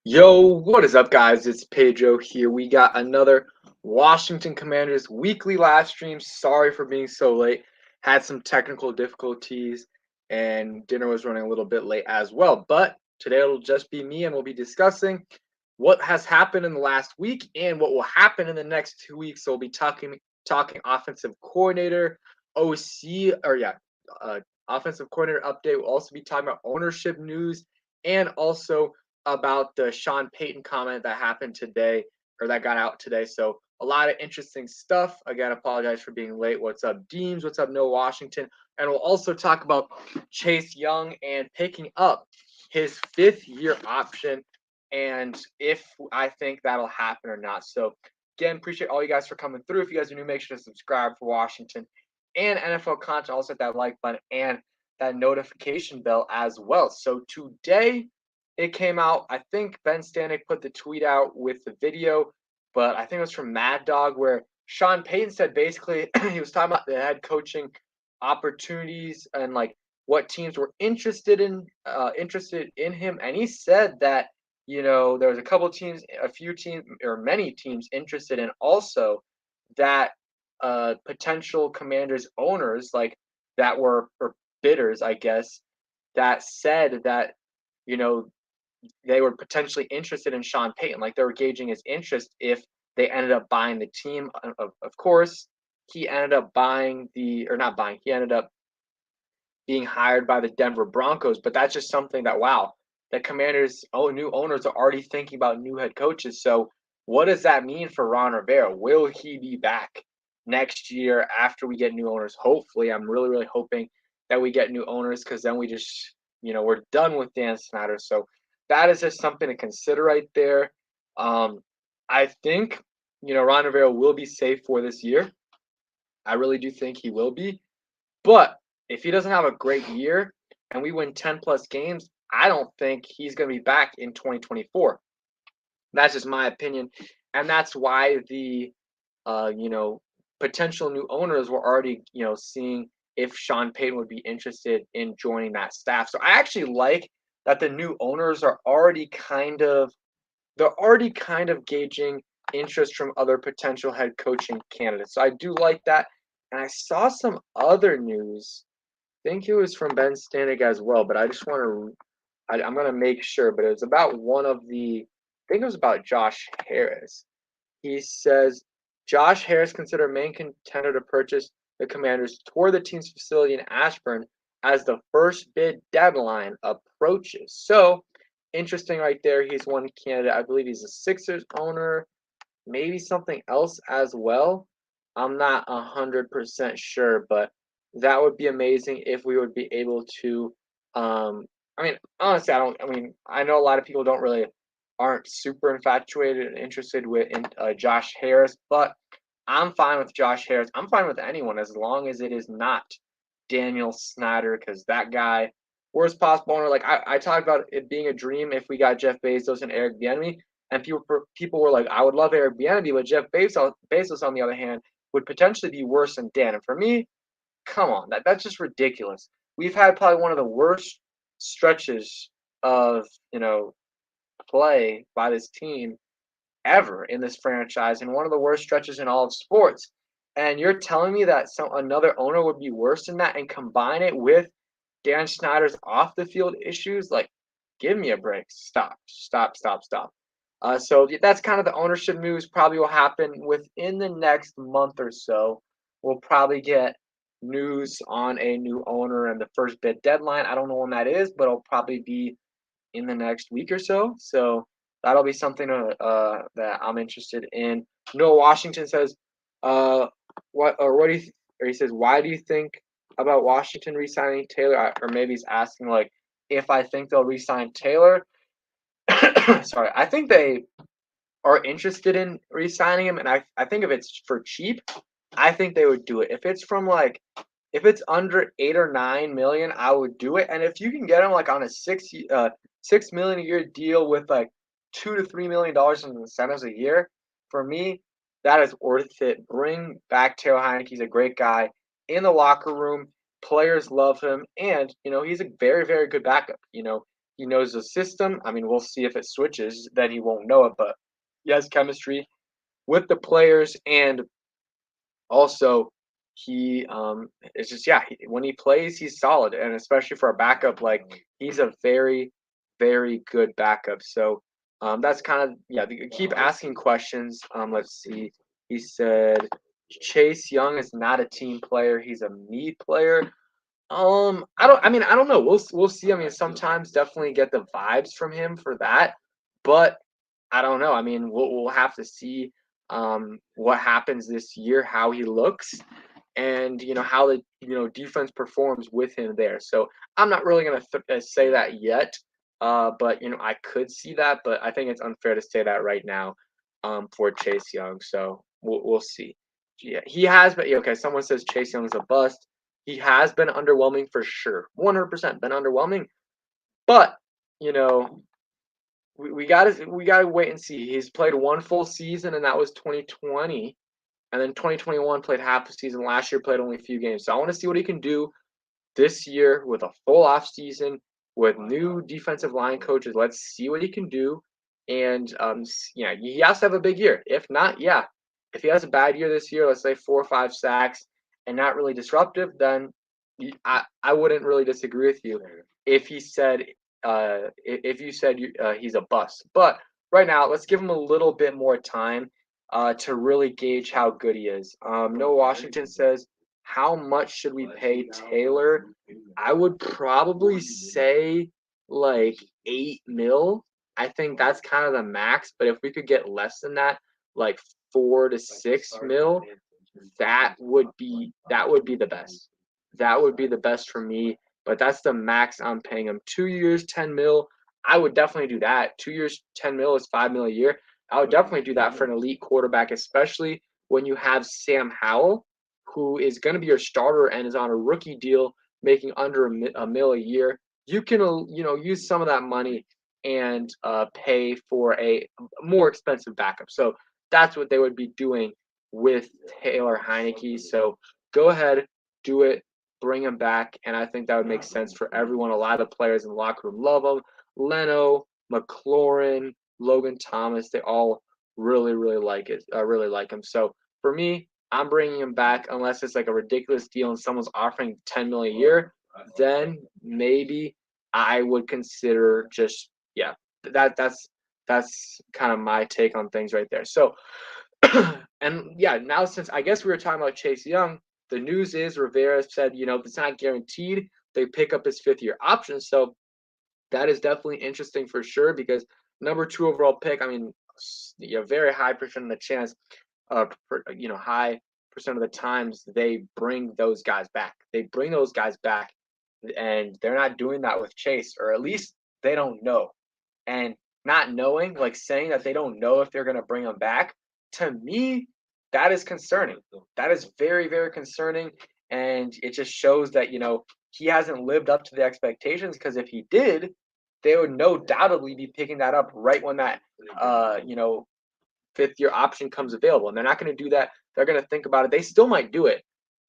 Yo, what is up, guys? It's Pedro here. We got another Washington Commanders weekly live stream. Sorry for being so late. Had some technical difficulties, and dinner was running a little bit late as well. But today it'll just be me, and we'll be discussing what has happened in the last week and what will happen in the next 2 weeks. So we'll be talking offensive coordinator, OC, offensive coordinator update. We'll also be talking about ownership news and also about the Sean Payton comment that happened today or that got out today. So a lot of interesting stuff. Again, apologize for being late. What's up, Deems? What's up, No Washington? And we'll also talk about Chase Young and picking up his 5th-year option and if I think that'll happen or not. So again, appreciate all you guys for coming through. If you guys are new, make sure to subscribe for Washington and NFL content. Also hit that like button and that notification bell as well. So today it came out. I think Ben Stanek put the tweet out with the video, but I think it was from Mad Dog where Sean Payton said basically he was talking about the head coaching opportunities and like what teams were interested in him, and he said that there was a couple teams, a few teams, or many teams interested in also that potential Commanders owners like that were or bidders, I guess, that said that you know they were potentially interested in Sean Payton. Like they were gauging his interest if they ended up buying the team. Of course, he ended up buying or not buying. He ended up being hired by the Denver Broncos. But that's just something that wow, the Commanders' new owners are already thinking about new head coaches. So what does that mean for Ron Rivera? Will he be back next year after we get new owners? Hopefully, I'm really really hoping that we get new owners because then we just we're done with Dan Snyder. So that is just something to consider right there. I think Ron Rivera will be safe for this year. I really do think he will be. But if he doesn't have a great year and we win 10 plus games, I don't think he's going to be back in 2024. That's just my opinion. And that's why the, potential new owners were already, seeing if Sean Payton would be interested in joining that staff. So I actually like that the new owners are already kind of gauging interest from other potential head coaching candidates. So I do like that. And I saw some other news. I think it was from Ben Stanek as well, but I just want to. I'm gonna make sure. But it was about one of the. I think it was about Josh Harris. He says Josh Harris considered main contender to purchase the Commanders toward the team's facility in Ashburn as the first bid deadline approaches. So interesting right there. He's one candidate. I believe he's a Sixers owner, maybe something else as well. I'm not 100% sure, but that would be amazing if we would be able to. I mean, honestly, I don't. I mean, I know a lot of people aren't super infatuated and interested in Josh Harris, but I'm fine with Josh Harris. I'm fine with anyone as long as it is not Daniel Snyder, because that guy, worst possible owner. Like I talked about it being a dream if we got Jeff Bezos and Eric Bieniemy, and people were like, I would love Eric Bieniemy, but Jeff Bezos on the other hand would potentially be worse than Dan. And for me, come on, that's just ridiculous. We've had probably one of the worst stretches of play by this team ever in this franchise, and one of the worst stretches in all of sports. And you're telling me that another owner would be worse than that and combine it with Dan Snyder's off the field issues? Like, give me a break. Stop, stop, stop, stop. So that's kind of the ownership moves. Probably will happen within the next month or so. We'll probably get news on a new owner and the first bid deadline. I don't know when that is, but it'll probably be in the next week or so. So that'll be something that I'm interested in. Noah Washington says, what do you, or he says, why do you think about Washington re-signing Taylor? Or maybe he's asking like if I think they'll re-sign Taylor. Sorry, I think they are interested in re-signing him, and I think if it's for cheap, I think they would do it. If it's under 8 or 9 million, I would do it. And if you can get him like on a 6 million a year deal with like $2 to $3 million in incentives a year, for me, that is worth it. Bring back Taylor Heinicke. He's a great guy in the locker room. Players love him, and he's a very very good backup. He knows the system. I mean, we'll see if it switches, then he won't know it, but he has chemistry with the players, and also he it's just when he plays, he's solid, and especially for a backup, like he's a very, very good backup. So that's kind of keep asking questions. Let's see. He said Chase Young is not a team player, he's a me player. I don't know. We'll see. I mean, sometimes definitely get the vibes from him for that, but I don't know. I mean, we'll have to see what happens this year, how he looks, and how the defense performs with him there. So I'm not really gonna say that yet, but I could see that, but I think it's unfair to say that right now for Chase Young. So we'll see. Yeah, he has been okay. Someone says Chase Young is a bust. He has been underwhelming for sure, 100% been underwhelming. But you know, we gotta wait and see. He's played one full season, and that was 2020. And then 2021 played half a season. Last year played only a few games. So I want to see what he can do this year with a full off season with new defensive line coaches. Let's see what he can do. And he has to have a big year. If not, if he has a bad year this year, let's say 4 or 5 sacks and not really disruptive, then I wouldn't really disagree with you if he said if you said he's a bust. But right now, let's give him a little bit more time to really gauge how good he is. Noah Washington says, how much should we pay Taylor? I would probably say like 8 mil. I think that's kind of the max. But if we could get less than that, like 4 to 6 mil, that would be the best. That would be the best for me. But that's the max I'm paying him. 2 years, 10 mil. I would definitely do that. 2 years, 10 mil is 5 mil a year. I would definitely do that for an elite quarterback, especially when you have Sam Howell, who is going to be your starter and is on a rookie deal, making under a mil a year. You can, use some of that money and pay for a more expensive backup. So that's what they would be doing with Taylor Heinicke. So go ahead, do it, bring him back, and I think that would make sense for everyone. A lot of the players in the locker room love him. Leno, McLaurin, Logan Thomas, they all really, really like it. Really like him. So for me, I'm bringing him back unless it's like a ridiculous deal and someone's offering 10 million a year. Then maybe I would consider just that's kind of my take on things right there. So and now since I guess we were talking about Chase Young, the news is Rivera said it's not guaranteed they pick up his 5th-year option. So that is definitely interesting for sure because number 2 overall pick. I mean, very high percent of the chance, high percent of the times they bring those guys back. They bring those guys back, and they're not doing that with Chase, or at least they don't know. And not knowing, like saying that they don't know if they're going to bring him back, to me, that is concerning. That is very, very concerning, and it just shows that he hasn't lived up to the expectations. Because if he did, they would no doubtedly be picking that up right when that 5th-year option comes available, and they're not going to do that. They're going to think about it. They still might do it,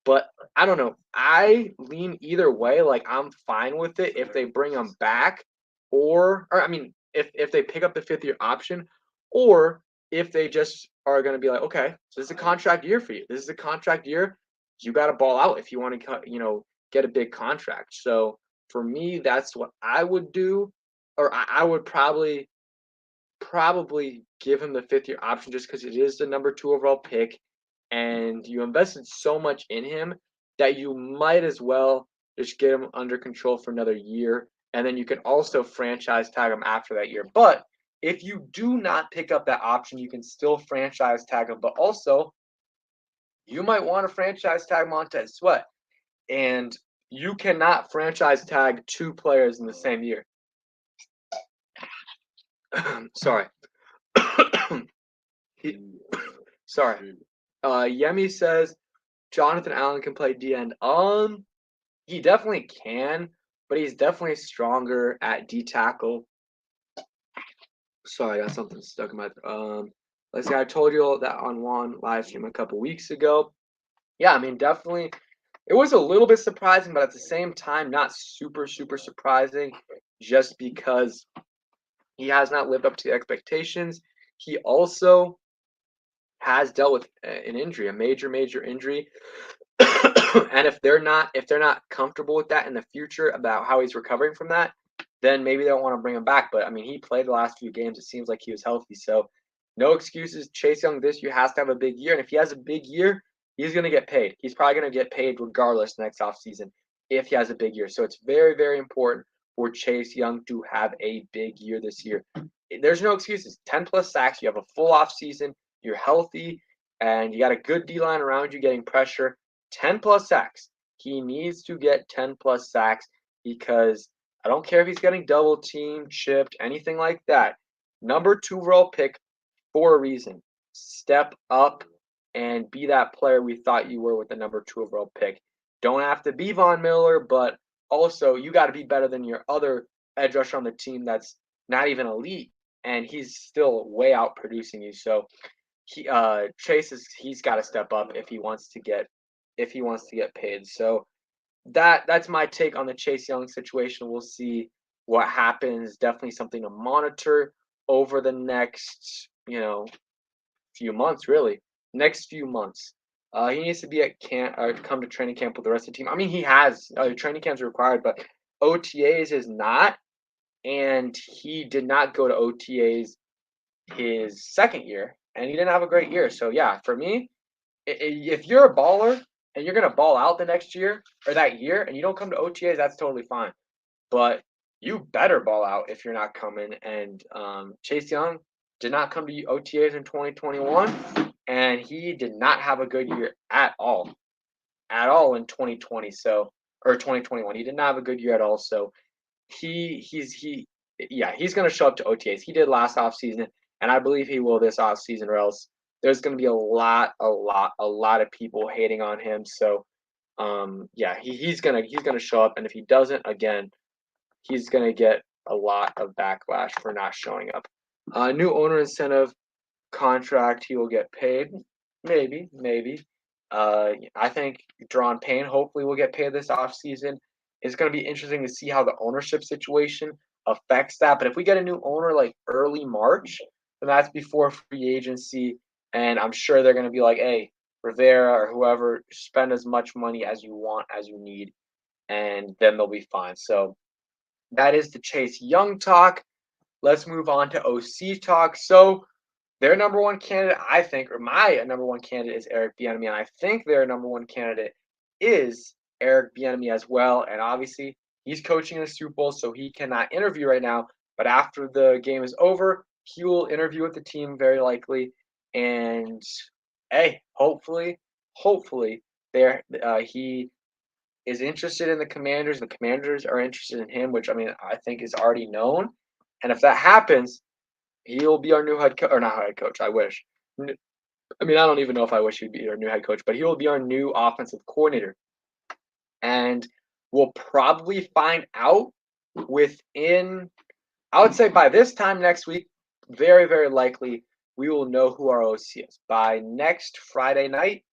but I don't know. I lean either way. Like I'm fine with it if they bring him back, or I mean, if they pick up the 5th-year option, or if they just are going to be like, okay, so this is a contract year for you. This is a contract year. You got to ball out if you want to, get a big contract. So for me, that's what I would do, or I would probably give him the 5th-year option just because it is the number 2 overall pick, and you invested so much in him that you might as well just get him under control for another year, and then you can also franchise tag him after that year. But if you do not pick up that option, you can still franchise tag him. But also, you might want to franchise tag Montez Sweat, and you cannot franchise tag 2 players in the same year. Sorry. Sorry. Yemi says Jonathan Allen can play D end. He definitely can, but he's definitely stronger at D tackle. Sorry, I got something stuck in my let's see, I told you that on one live stream a couple weeks ago. Yeah, I mean, definitely it was a little bit surprising, but at the same time, not super, super surprising. just because he has not lived up to the expectations. He also has dealt with an injury, a major injury. And if they're not comfortable with that in the future about how he's recovering from that, then maybe they don't want to bring him back. But I mean, he played the last few games. It seems like he was healthy. So no excuses. Chase Young this year has to have a big year. And if he has a big year, he's going to get paid. He's probably going to get paid regardless next offseason if he has a big year. So it's very, very important for Chase Young to have a big year this year. There's no excuses. 10 plus sacks. You have a full offseason. You're healthy. And you got a good D line around you getting pressure. 10 plus sacks. He needs to get 10 plus sacks because I don't care if he's getting double teamed, chipped, anything like that. Number 2 overall pick for a reason. Step up and be that player we thought you were with the number 2 overall pick. Don't have to be Von Miller, but also you got to be better than your other edge rusher on the team that's not even elite, and he's still way out producing you. So he's got to step up if he wants to get paid. So that's my take on the Chase Young situation. We'll see what happens. Definitely something to monitor over the next, few months, really. Next few months. He needs to be at camp or come to training camp with the rest of the team. I mean, he has training camps are required, but OTAs is not, and he did not go to OTAs his second year, and he didn't have a great year. So yeah, for me, if you're a baller and you're gonna ball out the next year or that year, and you don't come to OTAs, that's totally fine. But you better ball out if you're not coming. And Chase Young did not come to OTAs in 2021, and he did not have a good year at all in 2020. So or 2021, he did not have a good year at all. So he's going to show up to OTAs. He did last offseason, and I believe he will this offseason, or else there's going to be a lot of people hating on him. So he's gonna show up, and if he doesn't, again, he's gonna get a lot of backlash for not showing up. New owner incentive contract, he will get paid. Maybe. I think Deron Payne hopefully will get paid this offseason. It's going to be interesting to see how the ownership situation affects that. But if we get a new owner like early March, then that's before free agency. And I'm sure they're going to be like, hey, Rivera or whoever, spend as much money as you want, as you need, and then they'll be fine. So that is the Chase Young talk. Let's move on to OC talk. So their number one candidate, I think, or my number one candidate is Eric Bieniemy, and I think their number one candidate is Eric Bieniemy as well. And obviously, he's coaching in the Super Bowl, so he cannot interview right now. But after the game is over, he will interview with the team very likely. And hey, hopefully, he is interested in the Commanders. The Commanders are interested in him, which I think is already known. And if that happens, he'll be our new head coach, or not head coach. I wish. I don't even know if I wish he'd be our new head coach, but he will be our new offensive coordinator. And we'll probably find out within, I would say by this time next week, very, very likely, we will know who our OC is. By next Friday night,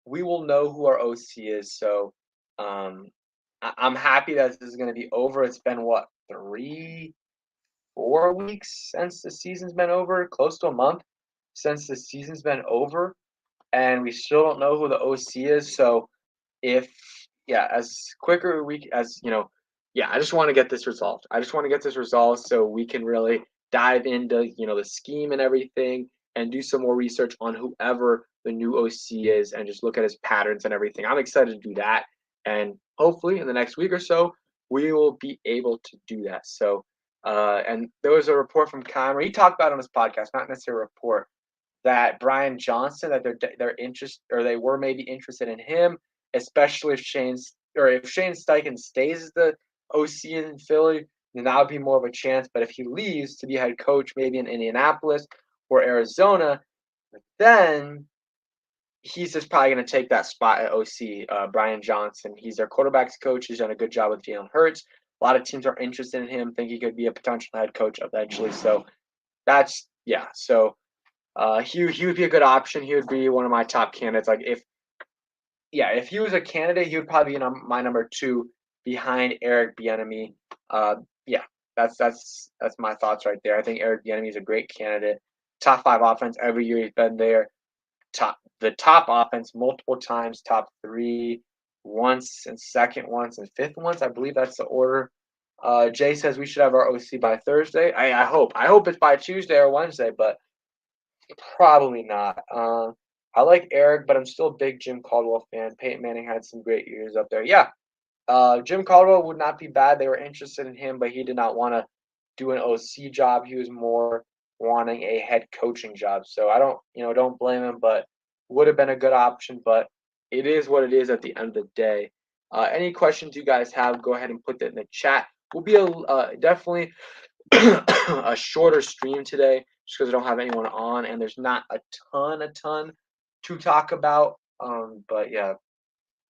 we will know who our OC is. So I'm happy that this is going to be over. It's been, 4 weeks since the season's been over, close to a month since the season's been over, and we still don't know who the OC is. So as quicker I just want to get this resolved. So we can really dive into, the scheme and everything, and do some more research on whoever the new OC is and just look at his patterns and everything. I'm excited to do that. And hopefully in the next week or so, we will be able to do that. So, and there was a report from Kymer. He talked about it on his podcast, not necessarily a report, that Brian Johnson, that they're interested, or they were maybe interested in him, especially if Shane Steichen stays the OC in Philly, then that would be more of a chance. But if he leaves to be head coach, maybe in Indianapolis or Arizona, then he's just probably going to take that spot at OC. Brian Johnson, he's their quarterbacks coach. He's done a good job with Jalen Hurts. A lot of teams are interested in him, think he could be a potential head coach eventually. So So he would be a good option. He would be one of my top candidates. Like if he was a candidate, he would probably be my number 2 behind Eric Bieniemy. that's my thoughts right there. I think Eric Bieniemy is a great candidate. Top 5 offense every year he's been there. The top offense multiple times, top 3 once and second once and fifth once. I believe that's the order. Jay says we should have our OC by Thursday. I hope. I hope it's by Tuesday or Wednesday, but probably not. I like Eric, but I'm still a big Jim Caldwell fan. Peyton Manning had some great years up there. Yeah, Jim Caldwell would not be bad. They were interested in him, but he did not want to do an OC job. He was more wanting a head coaching job. So I don't blame him, but would have been a good option. But it is what it is at the end of the day. Any questions you guys have, go ahead and put that in the chat. Will be definitely a shorter stream today, just because I don't have anyone on, and there's not a ton to talk about. But yeah,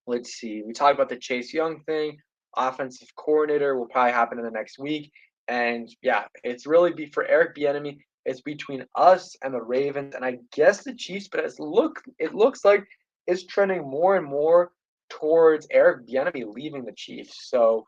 let's see. We talked about the Chase Young thing. Offensive coordinator will probably happen in the next week. And yeah, it's really for Eric Bieniemy. It's between us and the Ravens, and I guess the Chiefs. But it looks like it's trending more and more towards Eric Bieniemy leaving the Chiefs. So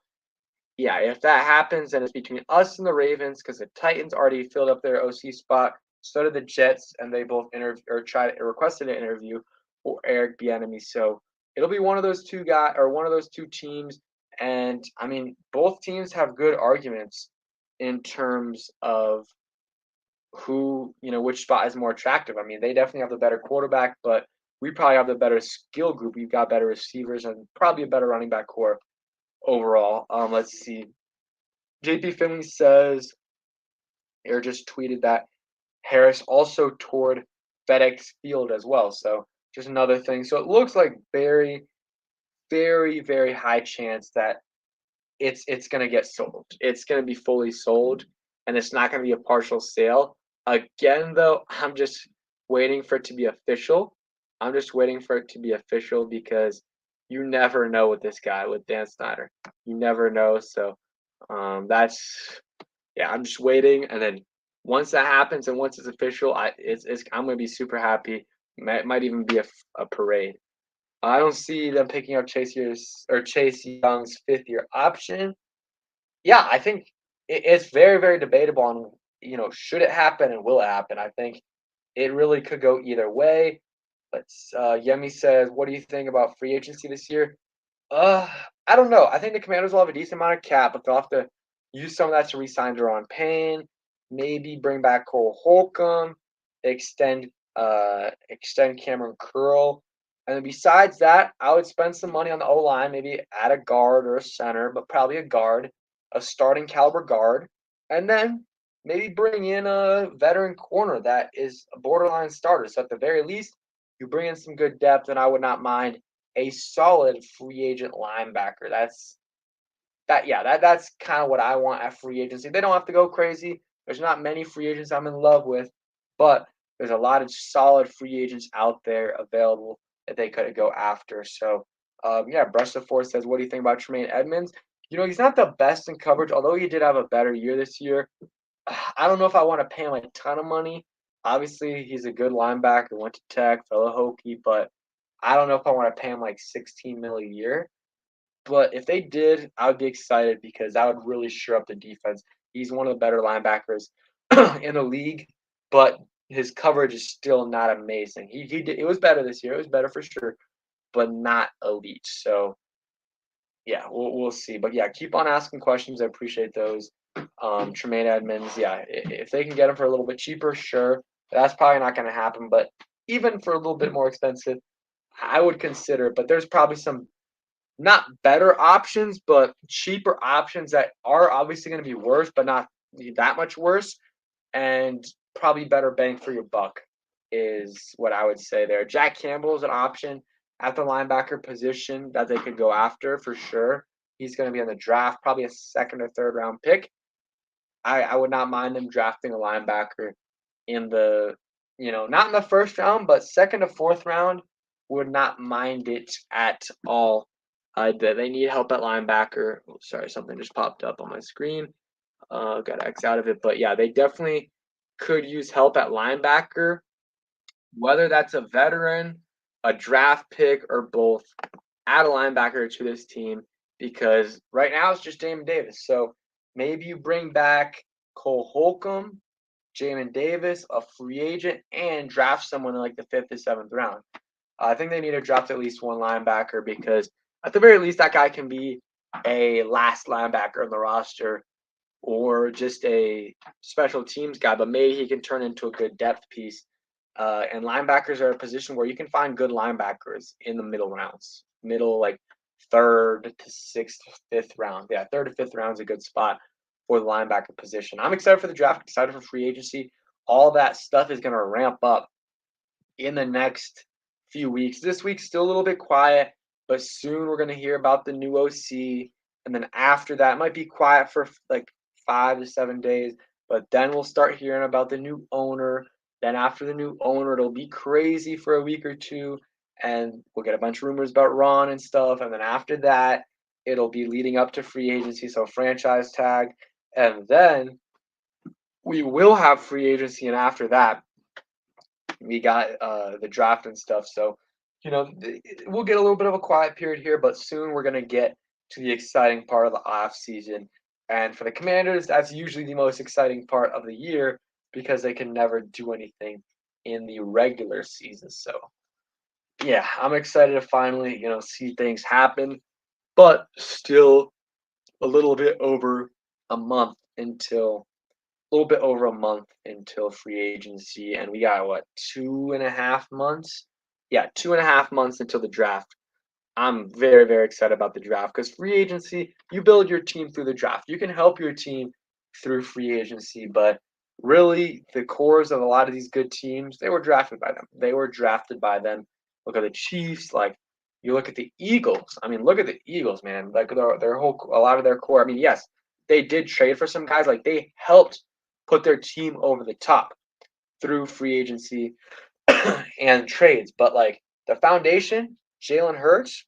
yeah, if that happens, then it's between us and the Ravens because the Titans already filled up their OC spot. So did the Jets, and they both requested an interview for Eric Bieniemy. So it'll be one of those two guys or one of those two teams. And I mean, both teams have good arguments in terms of which spot is more attractive. I mean, they definitely have the better quarterback, but we probably have the better skill group. We've got better receivers and probably a better running back core overall. Let's see. JP Finley says, or just tweeted that Harris also toured FedEx Field as well. So just another thing. So it looks like very, very, very high chance that it's going to get sold. It's going to be fully sold, and it's not going to be a partial sale. Again, though, I'm just waiting for it to be official. I'm just waiting for it to be official because you never know with this guy, with Dan Snyder. You never know. So I'm just waiting, and then once that happens and once it's official, I'm gonna be super happy. Might even be a parade. I don't see them picking up Chase Young's 5th-year option. Yeah, I think it's very, very debatable on should it happen and will it happen. I think it really could go either way. Yemi says, what do you think about free agency this year? I don't know. I think the Commanders will have a decent amount of cap, but they'll have to use some of that to re-sign Deron Payne, maybe bring back Cole Holcomb, extend Cameron Curl. And then besides that, I would spend some money on the O-line, maybe add a guard or a center, but probably a guard, a starting caliber guard, and then maybe bring in a veteran corner that is a borderline starter. So at the very least, you bring in some good depth, and I would not mind a solid free agent linebacker. That's kind of what I want at free agency. They don't have to go crazy. There's not many free agents I'm in love with, but there's a lot of solid free agents out there available that they could go after. So, Brush the Force says, what do you think about Tremaine Edmonds? He's not the best in coverage, although he did have a better year this year. I don't know if I want to pay him a ton of money. Obviously, he's a good linebacker, went to Tech, fellow Hokie, but I don't know if I want to pay him like $16 million a year. But if they did, I would be excited because that would really shore up the defense. He's one of the better linebackers in the league, but his coverage is still not amazing. It was better this year. It was better for sure, but not elite. So yeah, we'll see. But yeah, keep on asking questions. I appreciate those. Tremaine Edmonds, yeah, if they can get him for a little bit cheaper, sure. That's probably not going to happen. But even for a little bit more expensive, I would consider it. But there's probably some not better options, but cheaper options that are obviously going to be worse, but not that much worse, and probably better bang for your buck is what I would say there. Jack Campbell is an option at the linebacker position that they could go after for sure. He's going to be in the draft, probably a 2nd or 3rd round pick. I would not mind them drafting a linebacker in the, not in the 1st round, but 2nd to 4th round. Would not mind it at all. They need help at linebacker. Oh, sorry, something just popped up on my screen. Got to X out of it. But yeah, they definitely could use help at linebacker, whether that's a veteran, a draft pick, or both. Add a linebacker to this team because right now it's just Damon Davis. So Maybe you bring back Cole Holcomb, Jamin Davis, a free agent, and draft someone in like the 5th or 7th round. I think they need to draft at least one linebacker because at the very least that guy can be a last linebacker on the roster or just a special teams guy, but maybe he can turn into a good depth piece. And linebackers are a position where you can find good linebackers in the middle rounds, middle like 3rd to 6th, 5th round. Yeah, 3rd to 5th round is a good spot for the linebacker position. I'm excited for the draft, excited for free agency. All that stuff is going to ramp up in the next few weeks. This week's still a little bit quiet, but soon we're going to hear about the new OC. And then after that, it might be quiet for like 5 to 7 days, but then we'll start hearing about the new owner. Then after the new owner, it'll be crazy for a week or two, and we'll get a bunch of rumors about Ron and stuff. And then after that, it'll be leading up to free agency, so franchise tag. And then we will have free agency, and after that, we got the draft and stuff. So, we'll get a little bit of a quiet period here, but soon we're going to get to the exciting part of the off season. And for the Commanders, that's usually the most exciting part of the year because they can never do anything in the regular season. So, yeah, I'm excited to finally, see things happen, but still a little bit over a month until a little bit over a month until free agency, and we got what, 2.5 months? Yeah, 2.5 months until the draft. I'm very, very excited about the draft because free agency, you build your team through the draft. You can help your team through free agency, but really the cores of a lot of these good teams, they were drafted by them. They were drafted by them. Look at the Chiefs, like you look at the Eagles. I mean, look at the Eagles, man. Like their whole a lot of their core. I mean, yes, they did trade for some guys. Like they helped put their team over the top through free agency and trades. But like the foundation, Jalen Hurts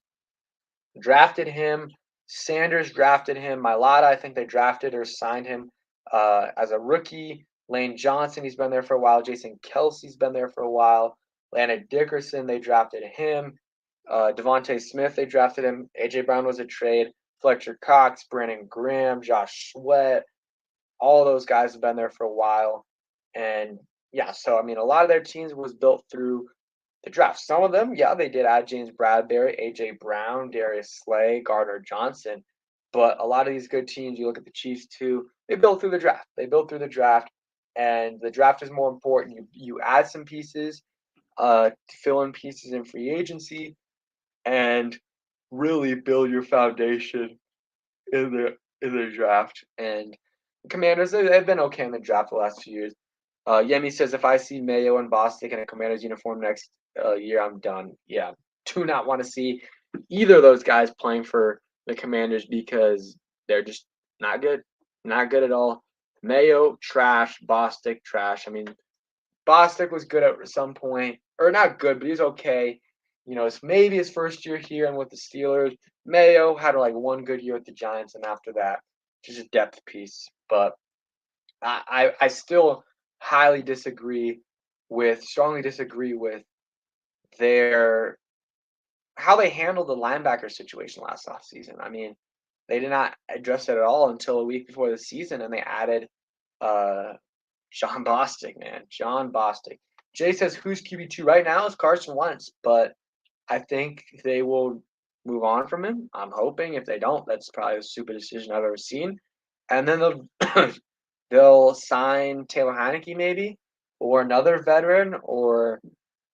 drafted him. Sanders drafted him. Mailata, I think they drafted or signed him as a rookie. Lane Johnson, he's been there for a while. Jason Kelsey's been there for a while. Landon Dickerson, they drafted him. Devontae Smith, they drafted him. A.J. Brown was a trade. Fletcher Cox, Brandon Graham, Josh Sweat, all those guys have been there for a while. And yeah, so I mean, a lot of their teams was built through the draft. Some of them, yeah, they did add James Bradbury, AJ Brown, Darius Slay, Gardner Johnson. But a lot of these good teams, you look at the Chiefs too, they built through the draft. They built through the draft, and the draft is more important. You add some pieces to fill in pieces in free agency and really build your foundation in the draft. And the Commanders, they've been okay in the draft the last few years. Yemi says, if I see Mayo and Bostic in a Commanders uniform next year, I'm done. Yeah, do not want to see either of those guys playing for the Commanders because they're just not good. Not good at all. Mayo, trash. Bostic, trash. I mean, Bostic was good at some point, or not good, but he's okay. It's maybe his first year here and with the Steelers. Mayo had like one good year with the Giants, and after that, just a depth piece. But I still strongly disagree with their how they handled the linebacker situation last offseason. I mean, they did not address it at all until a week before the season, and they added uh, John Bostic, man. John Bostic. Jay says, who's QB2 right now is Carson Wentz, but I think they will move on from him. I'm hoping. If they don't, that's probably the stupidest decision I've ever seen. And then they'll sign Taylor Heinicke maybe, or another veteran, or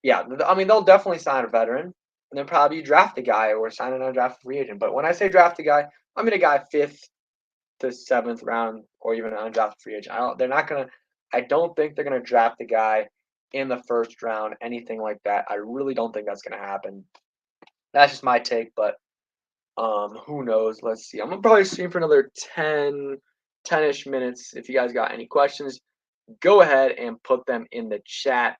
yeah, I mean they'll definitely sign a veteran, and then probably draft a guy or sign another draft free agent. But when I say draft a guy, I mean a guy 5th to 7th round or even an undrafted free agent. I don't think they're gonna draft a guy in the 1st round, anything like that. I really don't think that's gonna happen. That's just my take, but who knows? Let's see. I'm gonna probably stream for another 10-ish minutes. If you guys got any questions, go ahead and put them in the chat.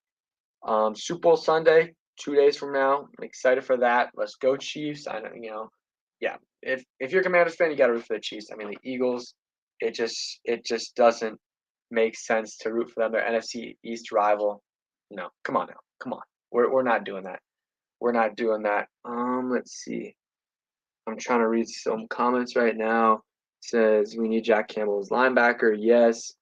Super Bowl Sunday, 2 days from now. I'm excited for that. Let's go Chiefs. I know, yeah. If you're a Commanders fan, you got to root for the Chiefs. I mean, the Eagles, it just doesn't make sense to root for them. They're NFC East rival. No, come on now, come on. We're not doing that. We're not doing that. Let's see. I'm trying to read some comments right now. Says we need Jack Campbell as linebacker. Yes.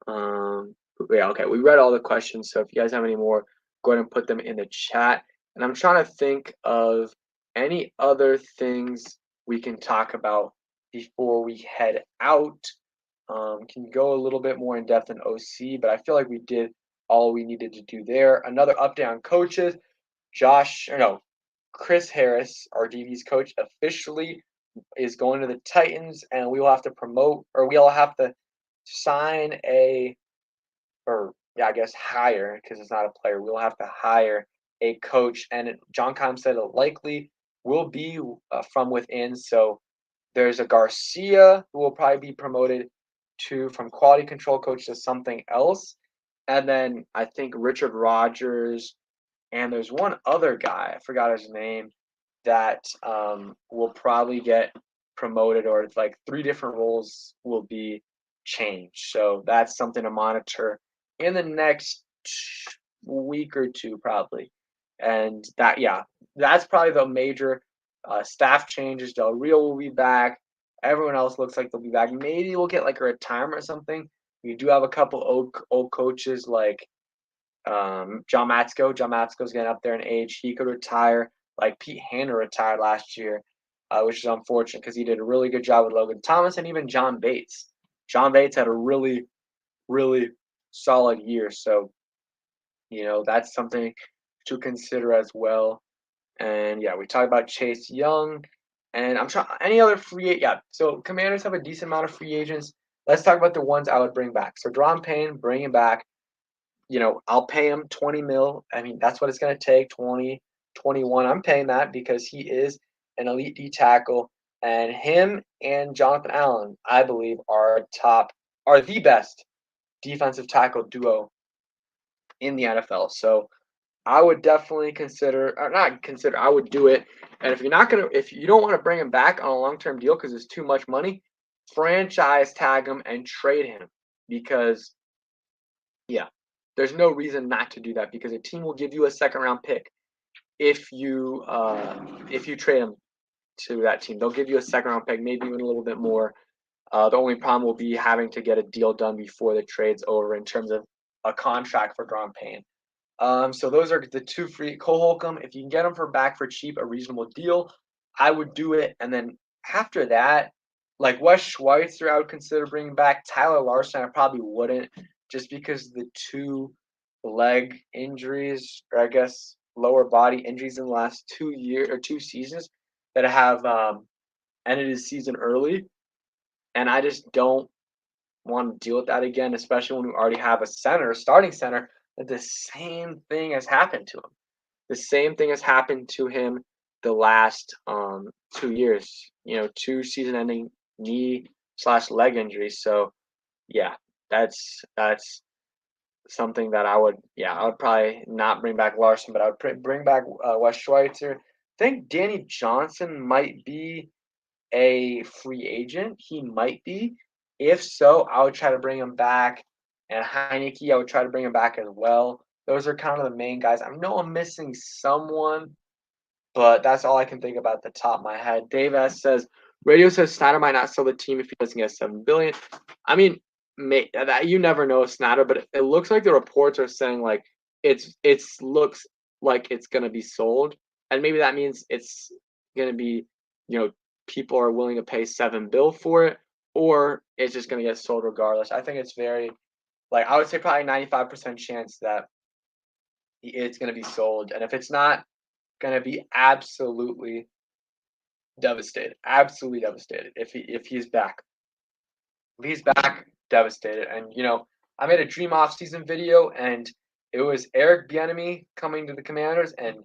Yeah, okay. We read all the questions, so if you guys have any more, go ahead and put them in the chat. And I'm trying to think of any other things we can talk about before we head out. Can go a little bit more in depth in OC, but I feel like we did all we needed to do there. Another update on coaches. Chris Harris, our DB's coach, officially is going to the Titans, and we will have to promote, or we'll have to sign or yeah, I guess hire, because it's not a player. We'll have to hire a coach, and John Keim said it likely will be from within. So there's a Garcia who will probably be promoted from quality control coach to something else, and then I think Richard Rogers, and there's one other guy, I forgot his name, that will probably get promoted, or it's like three different roles will be changed. So that's something to monitor in the next week or two, probably. And that's probably the major staff changes. Del Rio will be back. Everyone else looks like they'll be back. Maybe we'll get like a retirement or something. We do have a couple old coaches like John Matsko. John Matsko's getting up there in age. He could retire. Like Pete Hanner retired last year, which is unfortunate because he did a really good job with Logan Thomas and even John Bates. John Bates had a really, really solid year. So, that's something to consider as well. And yeah, we talked about Chase Young. And I'm trying any other so Commanders have a decent amount of free agents. Let's talk about the ones I would bring back. So Daron Payne, bring him back. I'll pay him 20 mil. I mean, that's what it's going to take, 20, 21. I'm paying that because he is an elite D tackle. And him and Jonathan Allen, I believe, are the best defensive tackle duo in the NFL. So I would definitely I would do it. And if you don't want to bring him back on a long-term deal because it's too much money, franchise tag him and trade him because yeah, there's no reason not to do that because a team will give you a second round pick if you trade them to that team. They'll give you a second round pick, maybe even a little bit more. The only problem will be having to get a deal done before the trade's over in terms of a contract for Daron Payne. So those are the two free. Cole Holcomb, if you can get them back for cheap, a reasonable deal, I would do it. And then after that, like Wes Schweitzer, I would consider bringing back. Tyler Larson, I probably wouldn't, just because the two leg injuries, or I guess lower body injuries in the last 2 years or 2 seasons that have ended his season early, and I just don't want to deal with that again, especially when we already have a starting center, that the same thing has happened to him. The same thing has happened to him the last 2 years. Two season-ending knee/leg injuries. So yeah, that's something that I would probably not bring back Larson, but I would bring back Wes Schweitzer. I think Danny Johnson might be a free agent. He might be. If so, I would try to bring him back. And Heinicke, I would try to bring him back as well. Those are kind of the main guys. I know I'm missing someone, but that's all I can think about at the top of my head. Dave S says, Radio says Snyder might not sell the team if he doesn't get $7 billion. I mean, you never know Snyder, but it looks like the reports are saying like it looks like it's gonna be sold, and maybe that means it's gonna be, people are willing to pay $7 billion for it, or it's just gonna get sold regardless. I think it's very, I would say probably 95% chance that it's gonna be sold, and if it's not, gonna be absolutely devastated, if he's back. If he's back, devastated. And I made a dream off-season video, and it was Eric Bieniemy coming to the Commanders and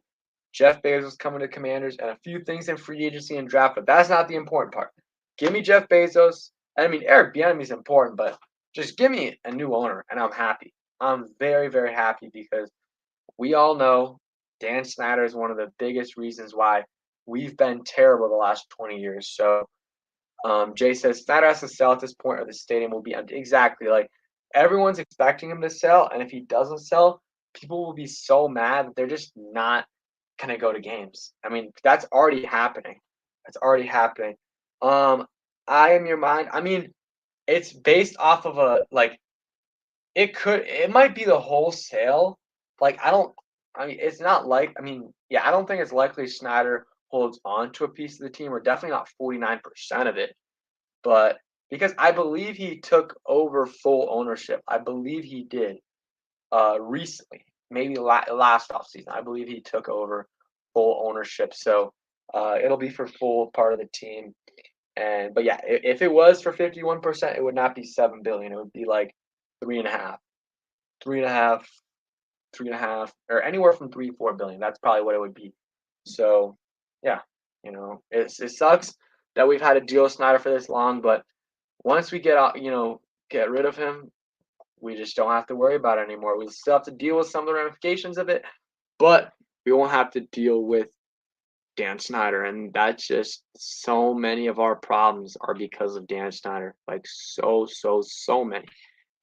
Jeff Bezos coming to Commanders, and a few things in free agency and draft. But that's not the important part. Give me Jeff Bezos. I mean, Eric Bieniemy is important, but just give me a new owner, and I'm happy. I'm very, very happy because we all know Dan Snyder is one of the biggest reasons why we've been terrible the last 20 years. So Jay says Snyder has to sell at this point, or the stadium will be empty. Exactly. Like everyone's expecting him to sell, and if he doesn't sell, people will be so mad that they're just not gonna go to games. I mean, that's already happening. That's already happening. I am your mind. I mean, it's based off of a like it might be the wholesale. Like I mean it's not like I mean, yeah, I don't think it's likely Snyder holds on to a piece of the team or definitely not 49% of it. But because I believe he took over full ownership. I believe he did recently, maybe last offseason. I believe he took over full ownership. So it'll be for full part of the team. And but yeah, if it was for 51%, it would not be 7 billion. It would be like three and a half, three and a half, three and a half, or anywhere from 3 4 billion. That's probably what it would be. So yeah, it sucks that we've had to deal with Snyder for this long, but once we get out, get rid of him, we just don't have to worry about it anymore. We still have to deal with some of the ramifications of it, but we won't have to deal with Dan Snyder, and that's just so many of our problems are because of Dan Snyder, like so many.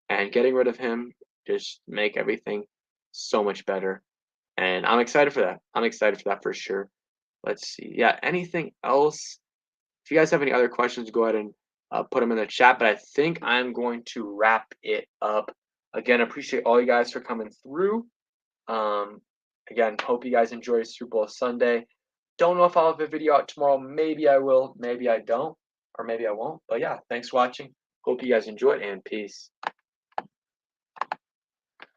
And getting rid of him just make everything so much better. And I'm excited for that. I'm excited for that for sure. Let's see. Yeah, anything else? If you guys have any other questions, go ahead and put them in the chat. But I think I'm going to wrap it up. Again, appreciate all you guys for coming through. Um, again, hope you guys enjoy Super Bowl Sunday. Don't know if I'll have a video out tomorrow. Maybe I will. Maybe I don't. Or maybe I won't. But yeah, thanks for watching. Hope you guys enjoyed and peace.